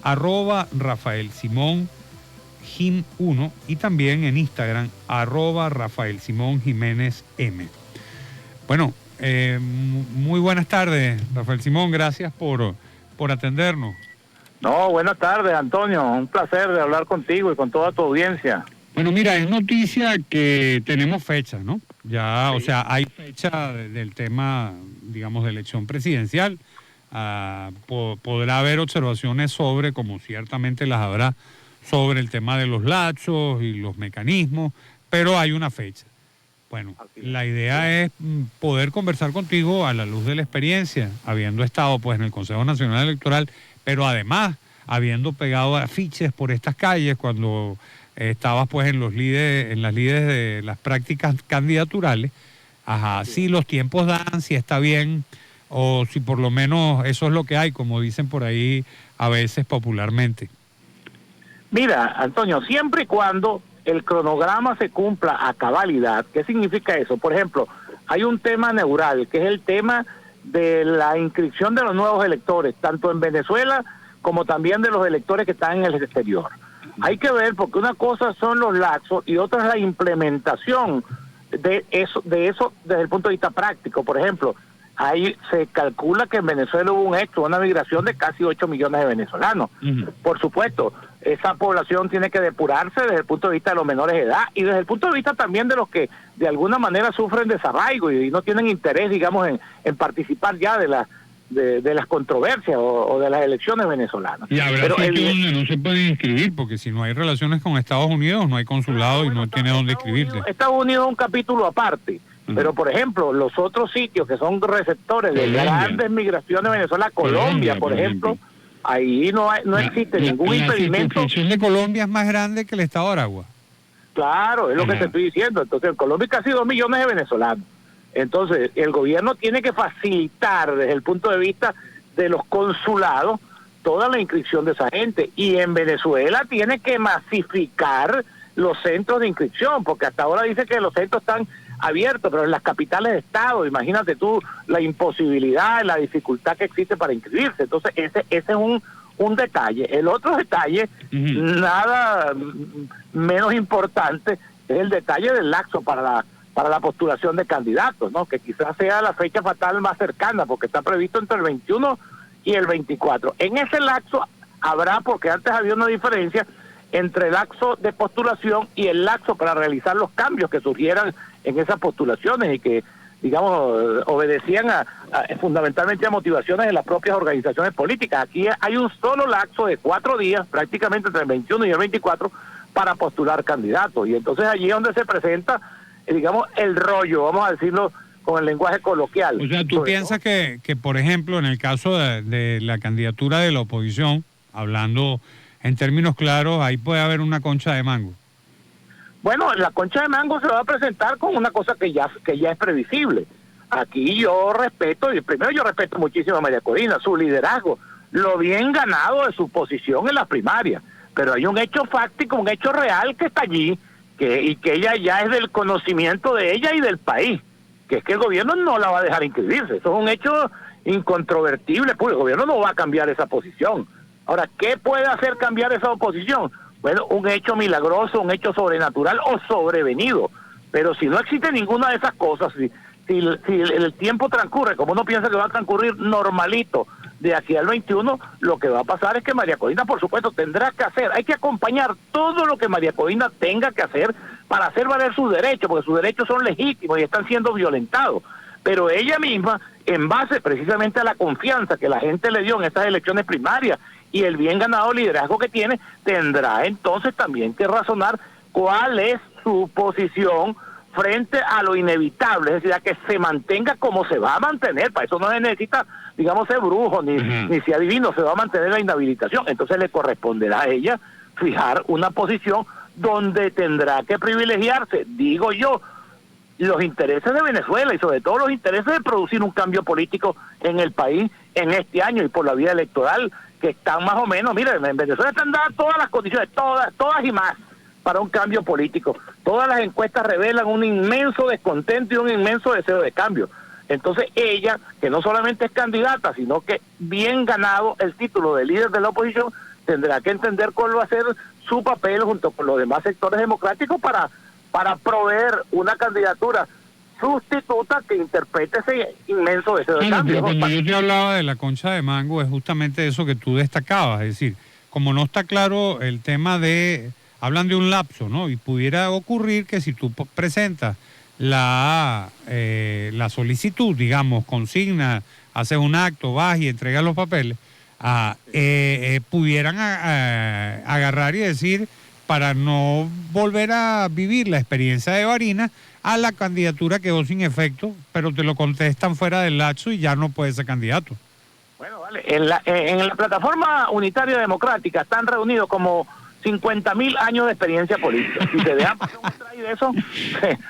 @RafaelSimonJim1 y también en Instagram @RafaelSimonJiménezM. Bueno, muy buenas tardes, Rafael Simón, gracias por atendernos. No, buenas tardes, Antonio. Un placer de hablar contigo y con toda tu audiencia. Bueno, mira, es noticia que tenemos fecha, ¿no? Ya, Sí. o sea, hay fecha del tema, digamos, de elección presidencial. Podrá haber observaciones sobre, como ciertamente las habrá, sobre el tema de los lapsos y los mecanismos, pero hay una fecha. Bueno, la idea es poder conversar contigo a la luz de la experiencia, habiendo estado pues en el Consejo Nacional Electoral, pero además habiendo pegado afiches por estas calles cuando estabas pues en las líderes de las prácticas candidaturales. Ajá, si los tiempos dan, si está bien, o si por lo menos eso es lo que hay, como dicen por ahí a veces popularmente. Mira, Antonio, siempre y cuando el cronograma se cumpla a cabalidad, ¿qué significa eso? Por ejemplo, hay un tema neural, que es el tema de la inscripción de los nuevos electores, tanto en Venezuela como también de los electores que están en el exterior. Hay que ver, porque una cosa son los lapsos y otra es la implementación de eso desde el punto de vista práctico. Por ejemplo, ahí se calcula que en Venezuela hubo una migración de casi 8 millones de venezolanos. Por supuesto, esa población tiene que depurarse desde el punto de vista de los menores de edad y desde el punto de vista también de los que de alguna manera sufren desarraigo y no tienen interés, digamos, en participar ya de las controversias o de las elecciones venezolanas. Y habrá sitios donde no se pueden inscribir, porque si no hay relaciones con Estados Unidos, no hay consulado y no tiene dónde inscribirse. Estados Unidos es un capítulo aparte. Pero, por ejemplo, los otros sitios que son receptores de grandes migraciones de Venezuela, Colombia, por ejemplo, ahí no existe ningún impedimento. La circunscripción de Colombia es más grande que el estado de Aragua. Claro, es lo que te estoy diciendo. Entonces, en Colombia hay casi 2 millones de venezolanos. Entonces, el gobierno tiene que facilitar desde el punto de vista de los consulados toda la inscripción de esa gente. Y en Venezuela tiene que masificar los centros de inscripción, porque hasta ahora dice que los centros están abiertos, pero en las capitales de estado, imagínate tú la imposibilidad, la dificultad que existe para inscribirse. Entonces ese es un detalle. El otro detalle, nada menos importante, es el detalle del lapso para la postulación de candidatos, ¿no? Que quizás sea la fecha fatal más cercana, porque está previsto entre el 21 y el 24. En ese lapso habrá, porque antes había una diferencia entre el lapso de postulación y el lapso para realizar los cambios que surgieran en esas postulaciones y que, digamos, obedecían fundamentalmente a motivaciones de las propias organizaciones políticas. Aquí hay un solo lapso de 4 días, prácticamente entre el 21 y el 24, para postular candidatos. Y entonces allí es donde se presenta, digamos, el rollo, vamos a decirlo con el lenguaje coloquial. O sea, ¿tú piensas que, por ejemplo, en el caso de la candidatura de la oposición, hablando en términos claros, ahí puede haber una concha de mango? Bueno, la concha de mango se va a presentar con una cosa que ya es previsible. Aquí yo respeto muchísimo a María Corina, su liderazgo, lo bien ganado de su posición en las primarias, pero hay un hecho fáctico, un hecho real que está allí, y que ella ya es del conocimiento de ella y del país, que es que el gobierno no la va a dejar inscribirse. Eso es un hecho incontrovertible, pues el gobierno no va a cambiar esa posición. Ahora, ¿qué puede hacer cambiar esa oposición? Bueno, un hecho milagroso, un hecho sobrenatural o sobrevenido. Pero si no existe ninguna de esas cosas, si el tiempo transcurre, como uno piensa que va a transcurrir normalito de aquí al 21, lo que va a pasar es que María Corina, por supuesto, tendrá que hacer, hay que acompañar todo lo que María Corina tenga que hacer para hacer valer sus derechos, porque sus derechos son legítimos y están siendo violentados. Pero ella misma, en base precisamente a la confianza que la gente le dio en estas elecciones primarias y el bien ganado liderazgo que tiene, tendrá entonces también que razonar cuál es su posición frente a lo inevitable, es decir, a que se mantenga como se va a mantener. Para eso no se necesita, digamos, ser brujo ni ser adivino, se va a mantener la inhabilitación. Entonces le corresponderá a ella fijar una posición donde tendrá que privilegiarse, digo yo, los intereses de Venezuela y sobre todo los intereses de producir un cambio político en el país en este año y por la vía electoral, que están más o menos, miren, en Venezuela están dadas todas las condiciones, todas y más, para un cambio político. Todas las encuestas revelan un inmenso descontento y un inmenso deseo de cambio. Entonces ella, que no solamente es candidata, sino que bien ganado el título de líder de la oposición, tendrá que entender cuál va a ser su papel junto con los demás sectores democráticos para proveer una candidatura sustituta que interprete ese inmenso deseo de cambio. Pero cuando yo te hablaba de la concha de mango, es justamente eso que tú destacabas, es decir, como no está claro el tema de, hablan de un lapso, ¿no? Y pudiera ocurrir que si tú presentas la solicitud, digamos, consigna, haces un acto, vas y entregas los papeles, pudieran agarrar y decir, para no volver a vivir la experiencia de Barinas, a la candidatura quedó sin efecto, pero te lo contestan fuera del lapso y ya no puede ser candidato. Bueno, vale, en la plataforma unitaria democrática están reunidos como 50.000 años de experiencia política. Si se dejan pasar un try de eso,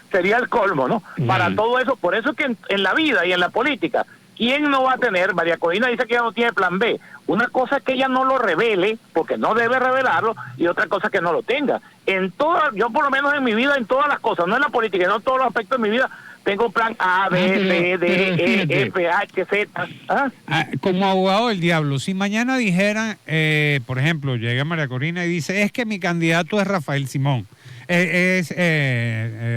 sería el colmo, ¿no? Para todo eso, por eso es que en la vida y en la política, ¿quién no va a tener? María Corina dice que ella no tiene plan B. Una cosa es que ella no lo revele, porque no debe revelarlo, y otra cosa es que no lo tenga. Yo por lo menos en mi vida, en todas las cosas, no en la política, no en todos los aspectos de mi vida, tengo plan A, B, C, D, E, F, H, Z. Como abogado del diablo, si mañana dijeran, por ejemplo, llega María Corina y dice, es que mi candidato es Rafael Simón,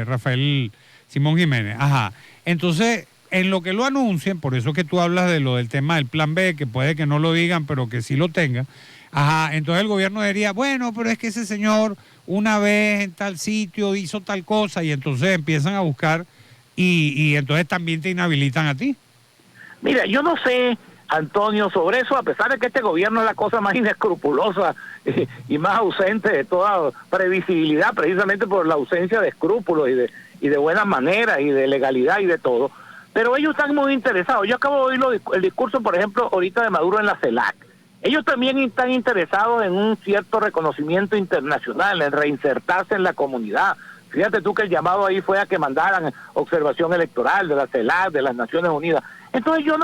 Rafael Simón Jiménez, entonces, en lo que lo anuncien, por eso que tú hablas de lo del tema del plan B, que puede que no lo digan, pero que sí lo tengan, entonces el gobierno diría, bueno, pero es que ese señor una vez en tal sitio hizo tal cosa, y entonces empiezan a buscar, y entonces también te inhabilitan a ti. Mira, yo no sé, Antonio, sobre eso, a pesar de que este gobierno es la cosa más inescrupulosa y más ausente de toda previsibilidad, precisamente por la ausencia de escrúpulos y de buenas maneras y de legalidad y de todo, pero ellos están muy interesados. Yo acabo de oír el discurso, por ejemplo, ahorita de Maduro en la CELAC. Ellos también están interesados en un cierto reconocimiento internacional, en reinsertarse en la comunidad. Fíjate tú que el llamado ahí fue a que mandaran observación electoral de la CELAC, de las Naciones Unidas. Entonces yo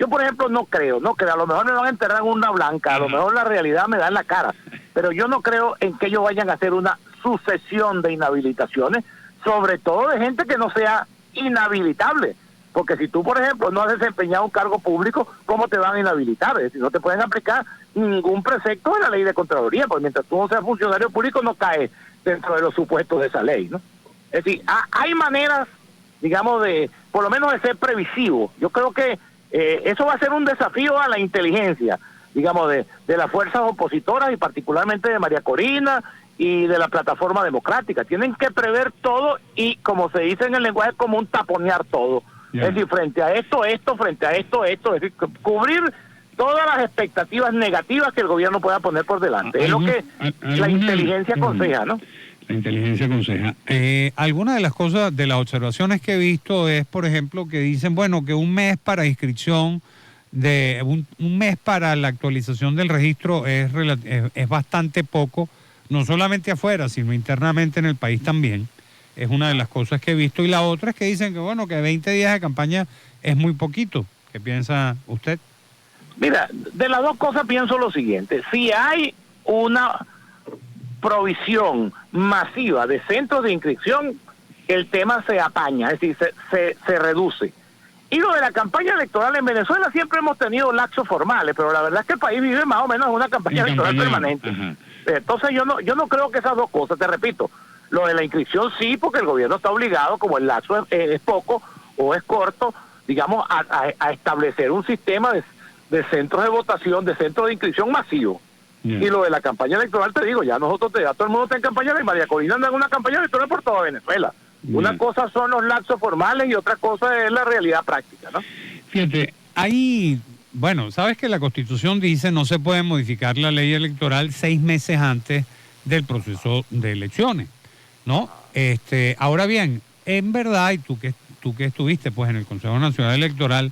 por ejemplo no creo, a lo mejor me van a enterrar en una blanca, a lo mejor la realidad me da en la cara, pero yo no creo en que ellos vayan a hacer una sucesión de inhabilitaciones, sobre todo de gente que no sea inhabilitable, porque si tú, por ejemplo, no has desempeñado un cargo público, ¿cómo te van a inhabilitar? Es decir, no te pueden aplicar ningún precepto de la ley de Contraloría, porque mientras tú no seas funcionario público no caes dentro de los supuestos de esa ley, ¿no? Es decir, hay maneras, digamos, por lo menos de ser previsivo. Yo creo que eso va a ser un desafío a la inteligencia, digamos, de las fuerzas opositoras y particularmente de María Corina y de la plataforma democrática. Tienen que prever todo y, como se dice en el lenguaje común, taponear todo. Es decir, frente a esto, frente a esto, es decir, cubrir todas las expectativas negativas que el gobierno pueda poner por delante. Es lo que la inteligencia aconseja, ¿no? La inteligencia aconseja. Algunas de las cosas, de las observaciones que he visto es, por ejemplo, que dicen, bueno, que un mes para inscripción, un mes para la actualización del registro es bastante poco, no solamente afuera, sino internamente en el país también. Es una de las cosas que he visto. Y la otra es que dicen que, bueno, que 20 días de campaña es muy poquito. ¿Qué piensa usted? Mira, de las dos cosas pienso lo siguiente. Si hay una provisión masiva de centros de inscripción, el tema se apaña, es decir, se reduce. Y lo de la campaña electoral en Venezuela, siempre hemos tenido laxos formales, pero la verdad es que el país vive más o menos en una campaña electoral permanente. Entonces yo no creo que esas dos cosas, te repito, lo de la inscripción sí, porque el gobierno está obligado, como el laxo es poco o es corto, digamos, a establecer un sistema de centros de votación, de centros de inscripción masivo. Y lo de la campaña electoral, te digo, ya todo el mundo está en campaña, y María Corina anda en una campaña electoral por toda Venezuela. Una cosa son los laxos formales y otra cosa es la realidad práctica, ¿no? Fíjate, ahí, bueno, sabes que la Constitución dice no se puede modificar la ley electoral 6 meses antes del proceso de elecciones, ¿no? Ahora bien, en verdad, y tú que estuviste pues en el Consejo Nacional Electoral,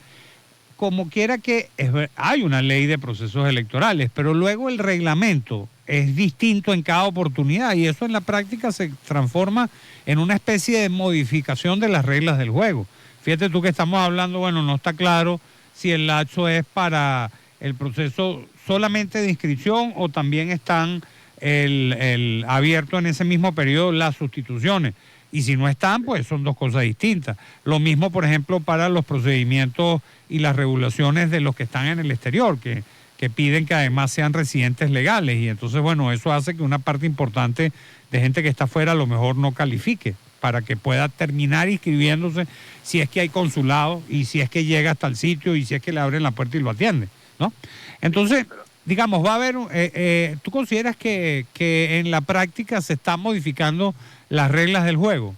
como quiera que hay una ley de procesos electorales, pero luego el reglamento es distinto en cada oportunidad y eso en la práctica se transforma en una especie de modificación de las reglas del juego. Fíjate tú que estamos hablando, bueno, no está claro si el lapso es para el proceso solamente de inscripción o también están abierto en ese mismo periodo las sustituciones. y si no están, pues son dos cosas distintas. Lo mismo, por ejemplo, para los procedimientos y las regulaciones de los que están en el exterior, que piden que además sean residentes legales, y entonces, bueno, eso hace que una parte importante de gente que está afuera a lo mejor no califique para que pueda terminar inscribiéndose si es que hay consulado y si es que llega hasta el sitio y si es que le abren la puerta y lo atiende, ¿no? Entonces, digamos, va a haber, ¿tú consideras que en la práctica se están modificando las reglas del juego?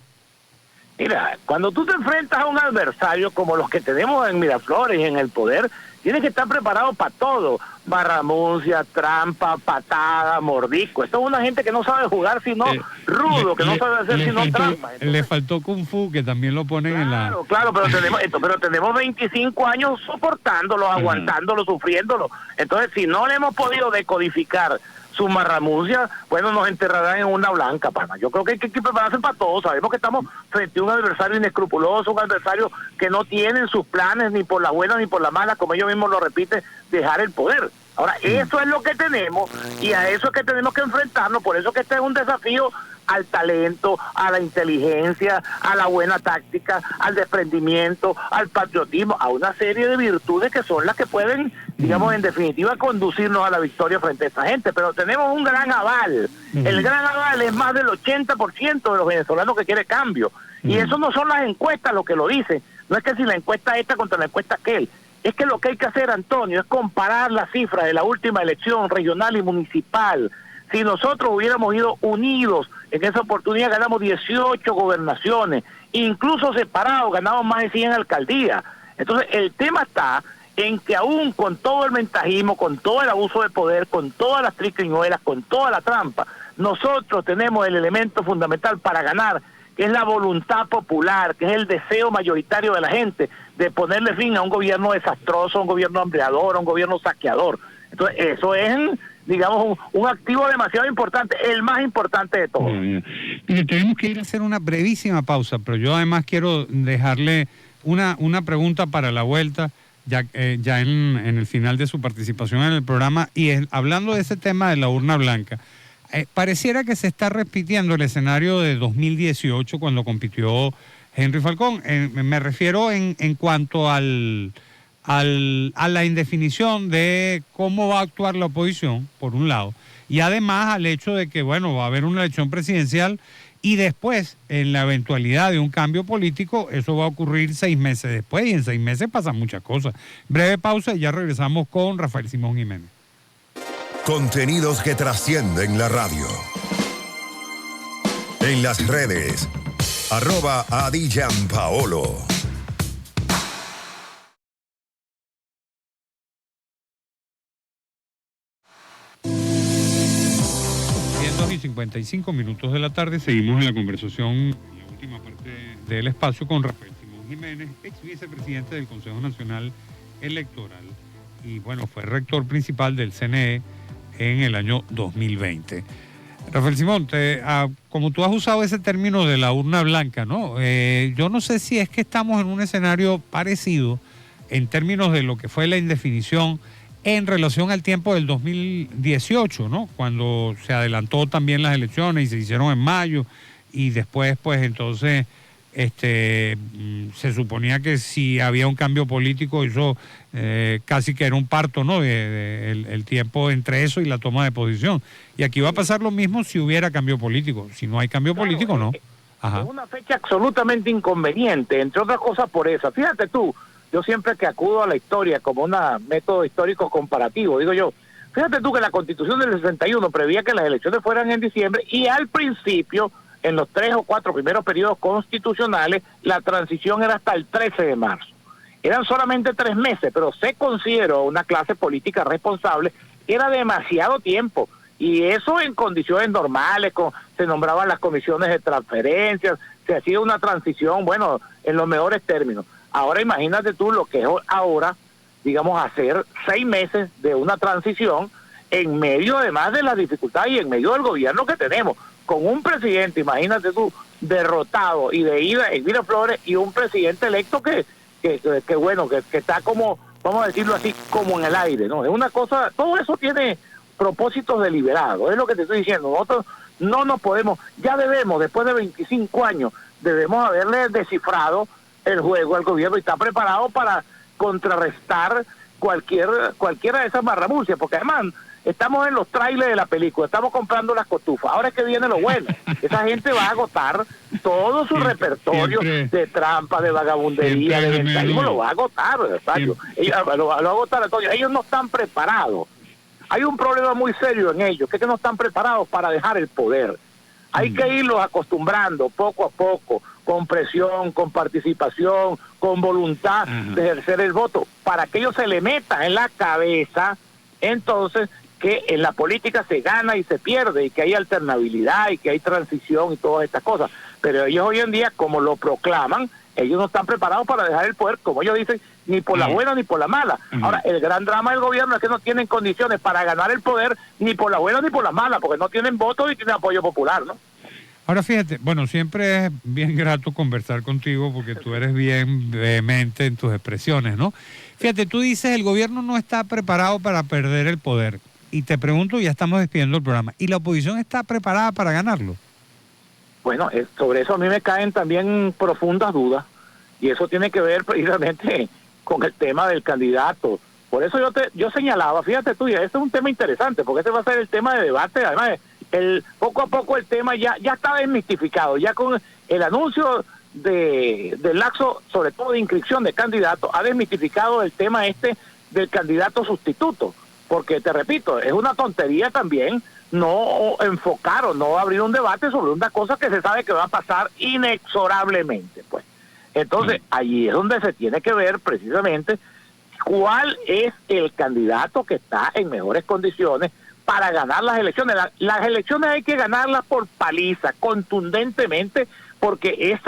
Mira, cuando tú te enfrentas a un adversario como los que tenemos en Miraflores y en el poder, tienes que estar preparado para todo. Barramuncia, trampa, patada, mordisco. Esto es una gente que no sabe jugar sino rudo, que no sabe hacer sino trampa. Entonces, le faltó Kung Fu, que también lo ponen en la... Claro, pero tenemos 25 años soportándolo, aguantándolo, sufriéndolo. Entonces, si no le hemos podido decodificar su marramuncia, bueno, nos enterrarán en una blanca, pana. Yo creo que hay que prepararse para todo. Sabemos que estamos frente a un adversario inescrupuloso, un adversario que no tiene en sus planes, ni por la buena ni por la mala, como ellos mismos lo repiten, dejar el poder. Ahora, eso es lo que tenemos, y a eso es que tenemos que enfrentarnos. Por eso que este es un desafío al talento, a la inteligencia, a la buena táctica, al desprendimiento, al patriotismo, a una serie de virtudes que son las que pueden, digamos, en definitiva, conducirnos a la victoria frente a esta gente. Pero tenemos un gran aval. El gran aval es más del 80% de los venezolanos que quiere cambio. Y eso no son las encuestas lo que lo dicen. No es que si la encuesta esta contra la encuesta aquel. Es que lo que hay que hacer, Antonio, es comparar las cifras de la última elección regional y municipal. Si nosotros hubiéramos ido unidos, en esa oportunidad ganamos 18 gobernaciones, incluso separados ganamos más de 100 alcaldías. Entonces el tema está en que aún con todo el ventajismo, con todo el abuso de poder, con todas las triquiñuelas, con toda la trampa, nosotros tenemos el elemento fundamental para ganar, que es la voluntad popular, que es el deseo mayoritario de la gente de ponerle fin a un gobierno desastroso, a un gobierno hambreador, a un gobierno saqueador. Entonces eso es, digamos, un activo demasiado importante, el más importante de todos. Mire, tenemos que ir a hacer una brevísima pausa, pero yo además quiero dejarle una pregunta para la vuelta, ya en el final de su participación en el programa, y hablando de ese tema de la urna blanca. Pareciera que se está repitiendo el escenario de 2018 cuando compitió Henry Falcón. Me refiero en cuanto a la indefinición de cómo va a actuar la oposición, por un lado, y además al hecho de que, bueno, va a haber una elección presidencial y después, en la eventualidad de un cambio político, eso va a ocurrir 6 meses después, y en 6 meses pasan muchas cosas. Breve pausa y ya regresamos con Rafael Simón Jiménez. Contenidos que trascienden la radio. En las redes, @AdiGianpaolo. 55 minutos de la tarde, seguimos en la conversación, en la última parte del espacio, con Rafael Simón Jiménez, ex vicepresidente del Consejo Nacional Electoral, y bueno, fue rector principal del CNE en el año 2020. Rafael Simón, como tú has usado ese término de la urna blanca, ¿no? Yo no sé si es que estamos en un escenario parecido en términos de lo que fue la indefinición en relación al tiempo del 2018, ¿no? Cuando se adelantó también las elecciones y se hicieron en mayo, y después, pues entonces, se suponía que si había un cambio político, eso casi que era un parto, ¿no? El tiempo entre eso y la toma de posición. Y aquí va a pasar lo mismo si hubiera cambio político. Si no hay cambio político, no. Ajá. Es una fecha absolutamente inconveniente, entre otras cosas por eso. Fíjate tú, yo siempre que acudo a la historia como un método histórico comparativo, digo yo, fíjate tú que la Constitución del 61 prevía que las elecciones fueran en diciembre, y al principio, en los 3 o 4 primeros periodos constitucionales, la transición era hasta el 13 de marzo. Eran solamente 3 meses, pero se consideró una clase política responsable, era demasiado tiempo, y eso en condiciones normales, se nombraban las comisiones de transferencias, se hacía una transición, bueno, en los mejores términos. Ahora imagínate tú lo que es ahora, digamos, hacer 6 meses de una transición en medio además de las dificultades y en medio del gobierno que tenemos, con un presidente, imagínate tú, derrotado y de ida en Miraflores, y un presidente electo que bueno, que está como, vamos a decirlo así, como en el aire, ¿no? Es una cosa, todo eso tiene propósitos deliberados, es lo que te estoy diciendo. Nosotros no nos podemos, ya debemos, después de 25 años, debemos haberle descifrado el juego al gobierno y está preparado para contrarrestar cualquiera de esas marramucias, porque además estamos en los trailers de la película, estamos comprando las cotufas. Ahora es que viene lo bueno. Esa gente va a agotar todo su repertorio de trampa, de vagabundería, de ventajismo, lo va a agotar, lo va a agotar, Antonio. Ellos no están preparados. Hay un problema muy serio en ellos, que es que no están preparados para dejar el poder. Hay que irlos acostumbrando poco a poco, con presión, con participación, con voluntad de ejercer el voto, para que ellos se le meta en la cabeza, entonces, que en la política se gana y se pierde, y que hay alternabilidad, y que hay transición y todas estas cosas. Pero ellos hoy en día, como lo proclaman, ellos no están preparados para dejar el poder, como ellos dicen, ni por la buena ni por la mala. Ahora, el gran drama del gobierno es que no tienen condiciones para ganar el poder, ni por la buena ni por la mala, porque no tienen votos y tienen apoyo popular, ¿no? Ahora fíjate, bueno, siempre es bien grato conversar contigo porque tú eres bien vehemente en tus expresiones, ¿no? Fíjate, tú dices el gobierno no está preparado para perder el poder. Y te pregunto, ya estamos despidiendo el programa, ¿y la oposición está preparada para ganarlo? Bueno, sobre eso a mí me caen también profundas dudas, y eso tiene que ver precisamente con el tema del candidato. Por eso yo señalaba, fíjate tú, y este es un tema interesante, porque este va a ser el tema de debate. Además, poco a poco el tema ya está desmistificado, ya con el anuncio del laxo, sobre todo de inscripción de candidatos, ha desmitificado el tema del candidato sustituto, porque te repito, es una tontería también no enfocar o no abrir un debate sobre una cosa que se sabe que va a pasar inexorablemente, pues. Entonces, allí es donde se tiene que ver precisamente cuál es el candidato que está en mejores condiciones para ganar las elecciones. Las elecciones hay que ganarlas por paliza, contundentemente, porque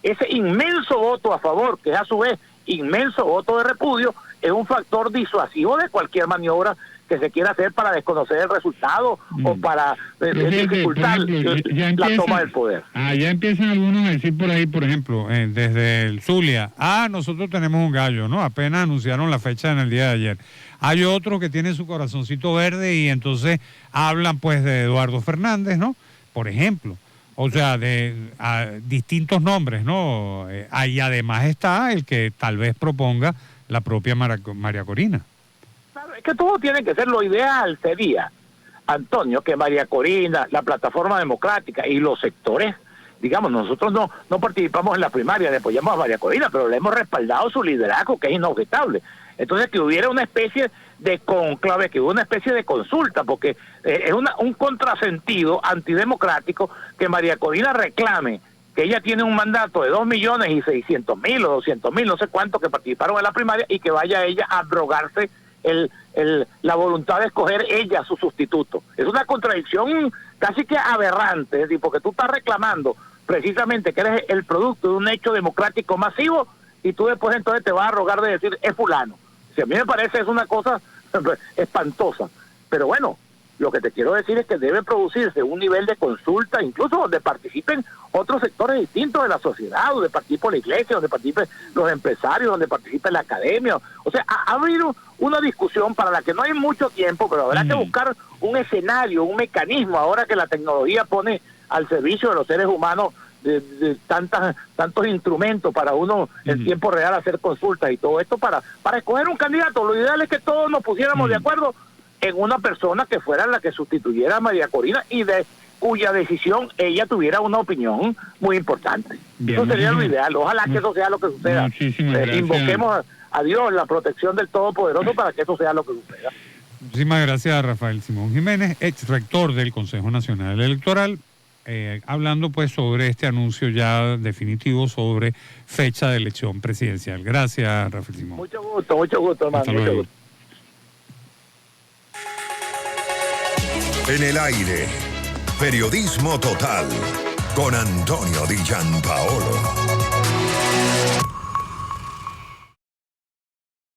ese inmenso voto a favor, que es a su vez inmenso voto de repudio, es un factor disuasivo de cualquier maniobra que se quiera hacer para desconocer el resultado o para dificultar la toma del poder. Ya empiezan algunos a decir por ahí, por ejemplo, desde el Zulia, nosotros tenemos un gallo, ¿no? Apenas anunciaron la fecha en el día de ayer. Hay otros que tienen su corazoncito verde y entonces hablan pues de Eduardo Fernández, ¿no? Por ejemplo. O sea, de distintos nombres, ¿no? Ahí además está el que tal vez proponga la propia María Corina. Claro, es que todo tiene que ser, lo ideal sería, Antonio, que María Corina, la Plataforma Democrática y los sectores, digamos, nosotros no participamos en la primaria, le apoyamos a María Corina, pero le hemos respaldado su liderazgo, que es inobjetable. Entonces, que hubiera una especie de conclave, que hubiera una especie de consulta, porque es un contrasentido antidemocrático que María Corina reclame que ella tiene un mandato de 2.600.000 o 200.000, no sé cuántos que participaron en la primaria, y que vaya ella a abrogarse la voluntad de escoger ella su sustituto. Es una contradicción casi que aberrante, es decir, porque tú estás reclamando precisamente que eres el producto de un hecho democrático masivo y tú después entonces te vas a rogar de decir es fulano. Si a mí me parece es una cosa espantosa, pero bueno, lo que te quiero decir es que debe producirse un nivel de consulta, incluso donde participen otros sectores distintos de la sociedad, donde participe la iglesia, donde participen los empresarios, donde participe la academia. O sea, abrir una discusión para la que no hay mucho tiempo, pero habrá que buscar un escenario, un mecanismo, ahora que la tecnología pone al servicio de los seres humanos de tantos instrumentos para uno en tiempo real hacer consultas y todo esto para escoger un candidato. Lo ideal es que todos nos pusiéramos de acuerdo en una persona que fuera la que sustituyera a María Corina y de cuya decisión ella tuviera una opinión muy importante. Bien, eso sería lo ideal. Ojalá que eso sea lo que suceda. Invoquemos a Dios la protección del Todopoderoso para que eso sea lo que suceda. Muchísimas gracias a Rafael Simón Jiménez, ex rector del Consejo Nacional Electoral, hablando pues sobre este anuncio ya definitivo sobre fecha de elección presidencial. Gracias, Rafael Simón. Mucho gusto, hermano. Mucho gusto. En el aire, periodismo total, con Antonio Di Gianpaolo.